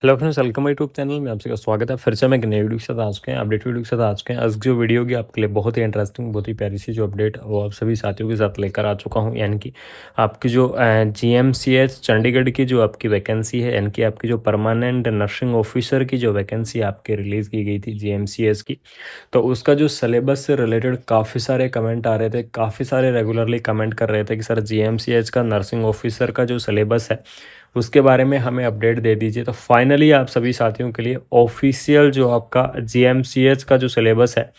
Hello friends, welcome my YouTube channel में आप सबका स्वागत है। फिर से मैं एक नई वीडियो के साथ आ चुके हैं, अपडेट वीडियो के साथ आ चुके हैं। आज जो वीडियो होगी आपके लिए बहुत ही इंटरेस्टिंग, बहुत ही प्यारी सी जो अपडेट वो आप सभी साथियों के साथ लेकर आ चुका हूं। यानी कि आपकी जो जीएमसीएच चंडीगढ़ की जो आपकी वैकेंसी है, यानी कि आपकी जो परमानेंट नर्सिंग ऑफिसर की जो वैकेंसी आपके रिलीज़ की गई थी जीएमसीएच की, तो उसका जो सिलेबस से रिलेटेड काफ़ी सारे कमेंट आ रहे थे, काफ़ी सारे रेगुलरली कमेंट कर रहे थे कि सर जीएमसीएच का नर्सिंग ऑफिसर का जो सिलेबस है उसके बारे में हमें अपडेट दे दीजिए। तो फाइनली आप सभी साथियों के लिए ऑफिशियल जो आपका जीएमसीएच का जो सिलेबस है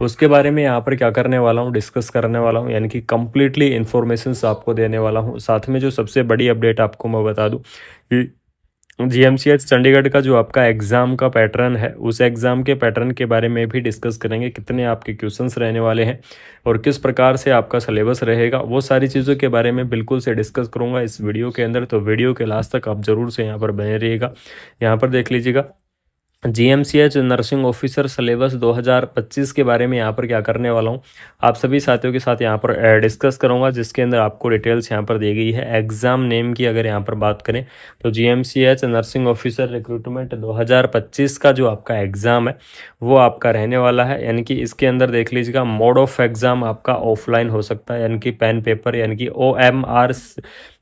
उसके बारे में यहाँ पर क्या करने वाला हूँ, डिस्कस करने वाला हूँ। यानी कि कंप्लीटली इन्फॉर्मेशंस आपको देने वाला हूँ। साथ में जो सबसे बड़ी अपडेट आपको मैं बता दूँ कि जीएमसीएच चंडीगढ़ का जो आपका एग्ज़ाम का पैटर्न है, उस एग्ज़ाम के पैटर्न के बारे में भी डिस्कस करेंगे। कितने आपके क्वेश्चंस रहने वाले हैं और किस प्रकार से आपका सिलेबस रहेगा, वो सारी चीज़ों के बारे में बिल्कुल से डिस्कस करूंगा इस वीडियो के अंदर। तो वीडियो के लास्ट तक आप ज़रूर से यहाँ पर बने रहिएगा। यहाँ पर देख लीजिएगा, जीएमसीएच नर्सिंग ऑफिसर सिलेबस 2025 के बारे में यहाँ पर क्या करने वाला हूँ, आप सभी साथियों के साथ यहाँ पर डिस्कस करूँगा, जिसके अंदर आपको डिटेल्स यहाँ पर दी गई है। एग्ज़ाम नेम की अगर यहाँ पर बात करें तो जीएमसीएच नर्सिंग ऑफिसर रिक्रूटमेंट 2025 का जो आपका एग्ज़ाम है वो आपका रहने वाला है। यानी कि इसके अंदर देख लीजिएगा, मोड ऑफ एग्ज़ाम आपका ऑफलाइन हो सकता है, यानी कि पेन पेपर, यानी कि OMR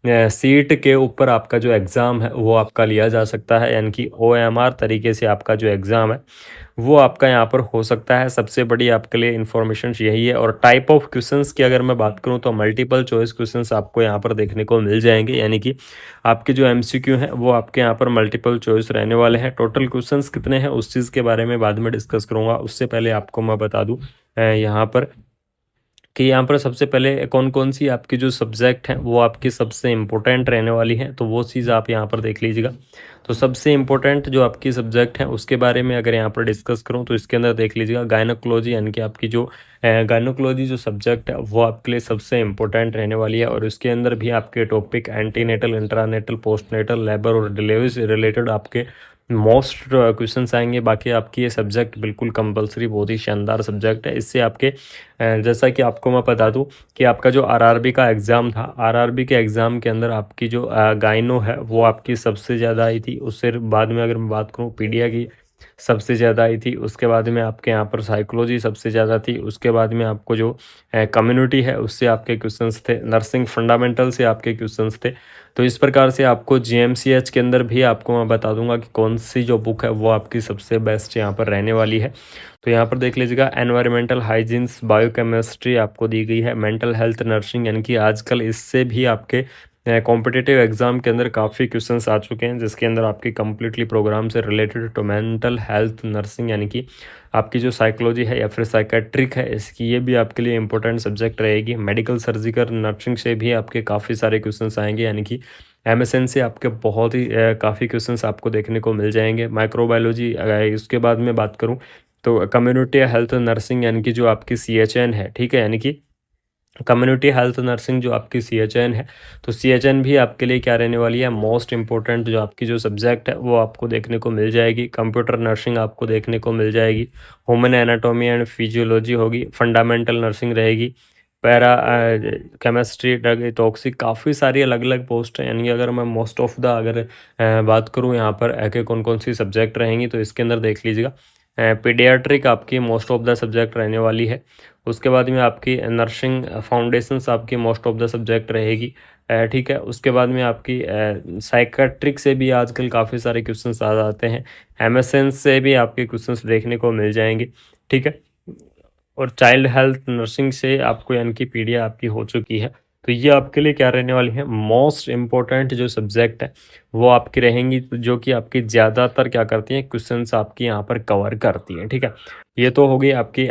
सीट के ऊपर आपका जो एग्ज़ाम है वो आपका लिया जा सकता है। यानी कि OMR तरीके से आपका जो एग्ज़ाम है वो आपका यहाँ पर हो सकता है। सबसे बड़ी आपके लिए इन्फॉर्मेशन यही है। और टाइप ऑफ क्वेश्चंस की अगर मैं बात करूँ तो मल्टीपल चॉइस क्वेश्चंस आपको यहाँ पर देखने को मिल जाएंगे। यानी कि आपके जो MCQ हैं वो आपके यहाँ पर मल्टीपल चॉइस रहने वाले हैं। टोटल क्वेश्चंस कितने हैं उस चीज़ के बारे में बाद में डिस्कस करूँगा। उससे पहले आपको मैं बता दूँ यहाँ पर कि यहाँ पर सबसे पहले कौन कौन सी आपकी जो सब्जेक्ट हैं वो आपकी सबसे इम्पोर्टेंट रहने वाली हैं, तो वो चीज़ आप यहाँ पर देख लीजिएगा। तो सबसे इम्पोर्टेंट जो आपकी सब्जेक्ट हैं उसके बारे में अगर यहाँ पर डिस्कस करूँ तो इसके अंदर देख लीजिएगा, गायनोकोलॉजी, यानी कि आपकी जो गायनोकोलॉजी जो सब्जेक्ट है वो आपके लिए सबसे इम्पोर्टेंट रहने वाली है। और इसके अंदर भी आपके topic antenatal, intranatal, postnatal, labour और डिलीवरी से रिलेटेड आपके मोस्ट क्वेश्चंस आएंगे। बाकी आपकी ये सब्जेक्ट बिल्कुल कंपलसरी, बहुत ही शानदार सब्जेक्ट है। इससे आपके जैसा कि आपको मैं बता दूं कि आपका जो आरआरबी का एग्ज़ाम था, आरआरबी के एग्ज़ाम के अंदर आपकी जो गाइनो है वो आपकी सबसे ज़्यादा आई थी। उससे बाद में अगर मैं बात करूं, पीडिया की सबसे ज़्यादा आई थी। उसके बाद में आपके यहाँ पर साइकोलॉजी सबसे ज़्यादा थी। उसके बाद में आपको जो कम्युनिटी है उससे आपके क्वेश्चंस थे। नर्सिंग फंडामेंटल से आपके क्वेश्चंस थे। तो इस प्रकार से आपको जीएमसीएच के अंदर भी आपको मैं बता दूंगा कि कौन सी जो बुक है वो आपकी सबसे बेस्ट यहाँ पर रहने वाली है। तो यहाँ पर देख लीजिएगा, एनवायरमेंटल हाइजीन्स, बायोकेमिस्ट्री आपको दी गई है, मेंटल हेल्थ नर्सिंग, यानी कि आजकल इससे भी आपके कॉम्पिटिटिव एग्जाम के अंदर काफ़ी क्वेश्चंस आ चुके हैं, जिसके अंदर आपकी कंप्लीटली प्रोग्राम से related to mental health nursing, यानी कि आपकी जो साइकोलॉजी है या फिर साइकेट्रिक है, इसकी ये भी आपके लिए इंपॉर्टेंट सब्जेक्ट रहेगी। मेडिकल सर्जिकल नर्सिंग से भी आपके काफ़ी सारे क्वेश्चंस आएंगे। यानी कि MSN से आपके बहुत ही काफ़ी क्वेश्चंस आपको देखने को मिल जाएंगे। माइक्रोबायोलॉजी, उसके बाद में बात करूँ तो कम्युनिटी हेल्थ नर्सिंग, यानी कि जो आपकी CHN है, ठीक है, यानी कि कम्युनिटी हेल्थ नर्सिंग जो आपकी CHN है, तो CHN भी आपके लिए क्या रहने वाली है, मोस्ट इंपॉर्टेंट जो आपकी जो सब्जेक्ट है वो आपको देखने को मिल जाएगी। कंप्यूटर नर्सिंग आपको देखने को मिल जाएगी। ह्यूमन एनाटॉमी एंड फिजियोलॉजी होगी। फंडामेंटल नर्सिंग रहेगी। पैरा केमिस्ट्री, ड्रग टॉक्सिक, काफ़ी सारी अलग अलग पोस्ट हैं। यानी कि अगर मैं मोस्ट ऑफ द अगर बात करूँ यहाँ पर के कौन कौन सी सब्जेक्ट रहेंगी, तो इसके अंदर देख लीजिएगा, पीडियाट्रिक आपकी मोस्ट ऑफ द सब्जेक्ट रहने वाली है। उसके बाद में आपकी नर्सिंग फाउंडेशंस आपकी मोस्ट ऑफ द सब्जेक्ट रहेगी। ठीक है। उसके बाद में आपकी साइकेट्रिक से भी आजकल काफ़ी सारे क्वेश्चंस आ जाते हैं। MSN से भी आपके क्वेश्चंस देखने को मिल जाएंगे। ठीक है। और चाइल्ड हेल्थ नर्सिंग से आपको, यानी कि पीडिया आपकी हो चुकी है। तो ये आपके लिए क्या रहने वाली है, मोस्ट इम्पोर्टेंट जो सब्जेक्ट है वो आपकी रहेंगी, जो कि आपकी ज़्यादातर क्या करती हैं, क्वेश्चंस आपकी यहाँ पर कवर करती हैं। ठीक है। ये तो हो गई आपकी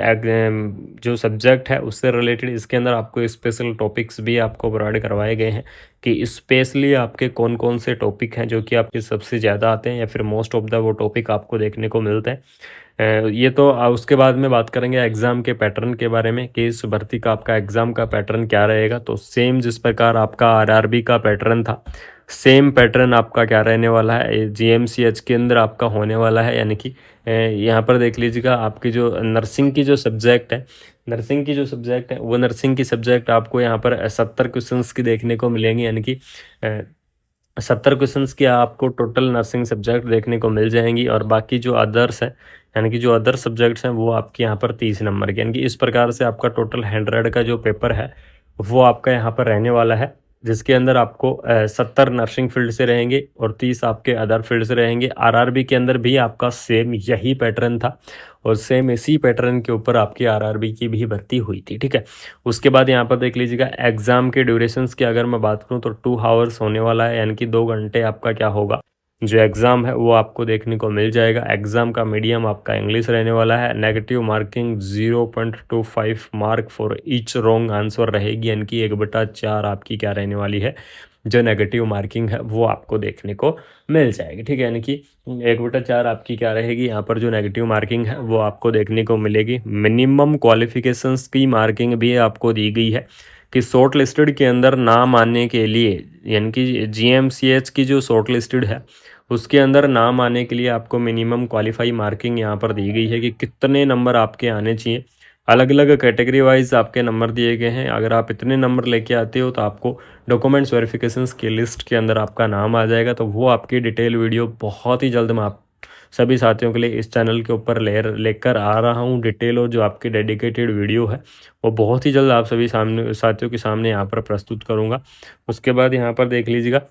जो सब्जेक्ट है उससे रिलेटेड। इसके अंदर आपको स्पेशल टॉपिक्स भी आपको प्रोवाइड करवाए गए हैं कि स्पेशली आपके कौन कौन से टॉपिक हैं जो कि आपके सबसे ज़्यादा आते हैं या फिर मोस्ट ऑफ द वो टॉपिक आपको देखने को मिलते हैं। ये तो उसके बाद में बात करेंगे एग्ज़ाम के पैटर्न के बारे में कि इस भर्ती का आपका एग्ज़ाम का पैटर्न क्या रहेगा। तो सेम जिस प्रकार आपका आरआरबी का पैटर्न था, सेम पैटर्न आपका क्या रहने वाला है, जीएमसीएच के अंदर आपका होने वाला है। यानी कि यहाँ पर देख लीजिएगा, आपकी जो नर्सिंग की जो सब्जेक्ट है, नर्सिंग की जो सब्जेक्ट है वो नर्सिंग की सब्जेक्ट आपको यहाँ पर 70 क्वेश्चंस की देखने को मिलेंगी। यानी कि 70 क्वेश्चंस की आपको टोटल नर्सिंग सब्जेक्ट देखने को मिल जाएंगी और बाकी जो अदर्स हैं यानी कि जो अदर सब्जेक्ट्स हैं वो आपके यहाँ पर 30 नंबर के, यानी कि इस प्रकार से आपका टोटल 100 का जो पेपर है वो आपका यहाँ पर रहने वाला है, जिसके अंदर आपको 70 नर्सिंग फील्ड से रहेंगे और 30 आपके अदर फील्ड से रहेंगे। आरआरबी के अंदर भी आपका सेम यही पैटर्न था और सेम इसी पैटर्न के ऊपर आपकी आरआरबी की भी भर्ती हुई थी, ठीक है। उसके बाद यहाँ पर देख लीजिएगा एग्जाम के ड्यूरेशंस की अगर मैं बात करूँ तो 2 आवर्स होने वाला है, यानी कि 2 घंटे आपका क्या होगा जो एग्ज़ाम है वो आपको देखने को मिल जाएगा। एग्ज़ाम का मीडियम आपका इंग्लिश रहने वाला है। Negative marking 0.25 mark for each wrong answer रहेगी, यानी कि 1/4 आपकी क्या रहने वाली है जो नेगेटिव मार्किंग है वो आपको देखने को मिल जाएगी, ठीक है। यानी कि 1/4 आपकी क्या रहेगी यहाँ पर जो नेगेटिव मार्किंग है वो आपको देखने को मिलेगी। मिनिमम क्वालिफिकेशंस की मार्किंग भी आपको दी गई है कि शॉर्ट लिस्टेड के अंदर नाम आने के लिए, यानी कि जीएमसीएच की जो शॉर्ट लिस्टेड है उसके अंदर नाम आने के लिए आपको मिनिमम क्वालिफाई मार्किंग यहाँ पर दी गई है कि कितने नंबर आपके आने चाहिए। अलग अलग कैटेगरी वाइज आपके नंबर दिए गए हैं। अगर आप इतने नंबर लेके आते हो तो आपको डॉक्यूमेंट्स वेरिफिकेशंस की लिस्ट के अंदर आपका नाम आ जाएगा। तो वो आपकी डिटेल वीडियो बहुत ही जल्द मैं आप सभी साथियों के लिए इस चैनल के ऊपर लेकर आ रहा हूँ डिटेल, और जो आपकी डेडिकेटेड वीडियो है वो बहुत ही जल्द आप सभी साथियों के सामने यहाँ पर प्रस्तुत करूँगा। उसके बाद यहाँ पर देख लीजिएगा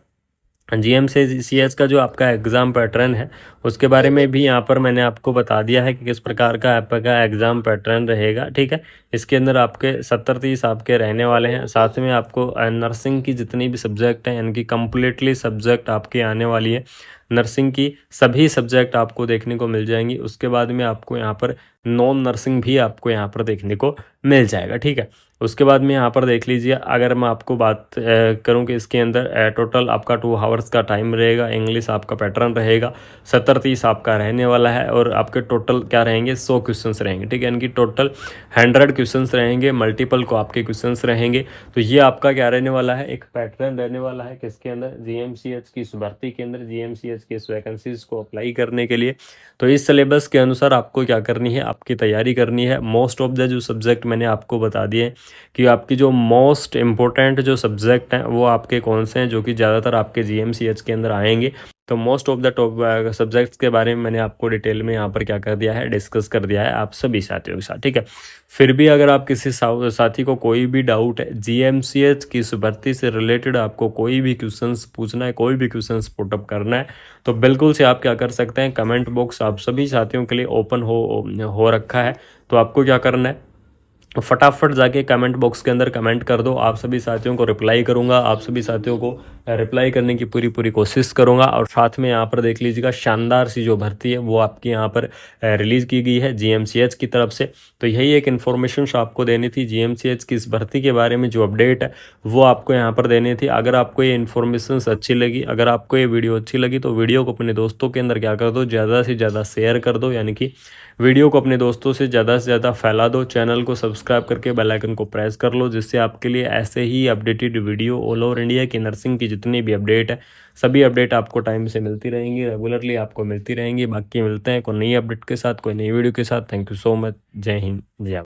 जीएमसीएच का जो आपका एग्ज़ाम पैटर्न है उसके बारे में भी यहाँ पर मैंने आपको बता दिया है कि किस प्रकार का आपका एग्ज़ाम पैटर्न रहेगा, ठीक है। इसके अंदर आपके 70-30 आपके रहने वाले हैं। साथ में आपको नर्सिंग की जितनी भी सब्जेक्ट हैं यानी कि कम्प्लीटली सब्जेक्ट आपके आने वाली है। नर्सिंग की सभी सब्जेक्ट आपको देखने को मिल जाएंगी। उसके बाद में आपको यहाँ पर नॉन नर्सिंग भी आपको यहाँ पर देखने को मिल जाएगा, ठीक है। उसके बाद में यहाँ पर देख लीजिए, अगर मैं आपको बात करूँ कि इसके अंदर टोटल आपका 2 आवर्स का टाइम रहेगा। इंग्लिश आपका पैटर्न रहेगा 70-30 आपका रहने वाला है और आपके टोटल क्या रहेंगे 100 क्वेश्चंस रहेंगे, ठीक है। यानी कि टोटल 100 क्वेश्चंस रहेंगे, मल्टीपल को आपके क्वेश्चंस रहेंगे। तो ये आपका क्या रहने वाला है, एक पैटर्न रहने वाला है किसके अंदर, जीएमसीएच की इस भर्ती के अंदर, जीएमसीएच की इस वैकेंसीज को अप्लाई करने के लिए। तो इस सिलेबस के अनुसार आपको क्या करनी है, आपकी तैयारी करनी है। मोस्ट ऑफ द जो सब्जेक्ट मैंने आपको बता दिए कि आपकी जो मोस्ट इम्पोर्टेंट जो सब्जेक्ट हैं वो आपके कौन से हैं जो कि ज़्यादातर आपके जीएमसीएच के अंदर आएंगे। तो most of the top subjects के बारे में मैंने आपको डिटेल में यहाँ पर क्या कर दिया है, डिस्कस कर दिया है आप सभी साथियों के साथ, ठीक है। फिर भी अगर आप किसी साथी को कोई भी डाउट है जीएमसीएच की इस भर्ती से रिलेटेड, आपको कोई भी क्वेश्चंस पूछना है, कोई भी क्वेश्चंस पुटअप करना है, तो बिल्कुल से आप क्या कर सकते हैं, कमेंट बॉक्स आप सभी साथियों के लिए ओपन हो रखा है। तो आपको क्या करना है, फटाफट जाके कमेंट बॉक्स के अंदर कमेंट कर दो। आप सभी साथियों को रिप्लाई करूंगा, आप सभी साथियों को रिप्लाई करने की पूरी कोशिश करूंगा। और साथ में यहाँ पर देख लीजिएगा शानदार सी जो भर्ती है वो आपकी यहाँ पर रिलीज़ की गई है जीएमसीएच की तरफ से। तो यही एक इन्फॉर्मेशन आपको देनी थी, जीएमसीएच की इस भर्ती के बारे में जो अपडेट है वो आपको यहाँ पर देनी थी। अगर आपको ये इन्फॉर्मेशन अच्छी लगी, अगर आपको ये वीडियो अच्छी लगी तो वीडियो को अपने दोस्तों के अंदर क्या कर दो, ज़्यादा से ज़्यादा शेयर कर दो, यानी कि वीडियो को अपने दोस्तों से ज़्यादा फैला दो। चैनल को सब्सक्राइब करके बेल आइकन को प्रेस कर लो, जिससे आपके लिए ऐसे ही updated video all over India की नर्सिंग की जितनी भी अपडेट है सभी अपडेट आपको टाइम से मिलती रहेंगी, रेगुलरली आपको मिलती रहेंगी। बाकी मिलते हैं कोई नई अपडेट के साथ, कोई नई वीडियो के साथ। Thank you so much. जय हिंद, जय भारत।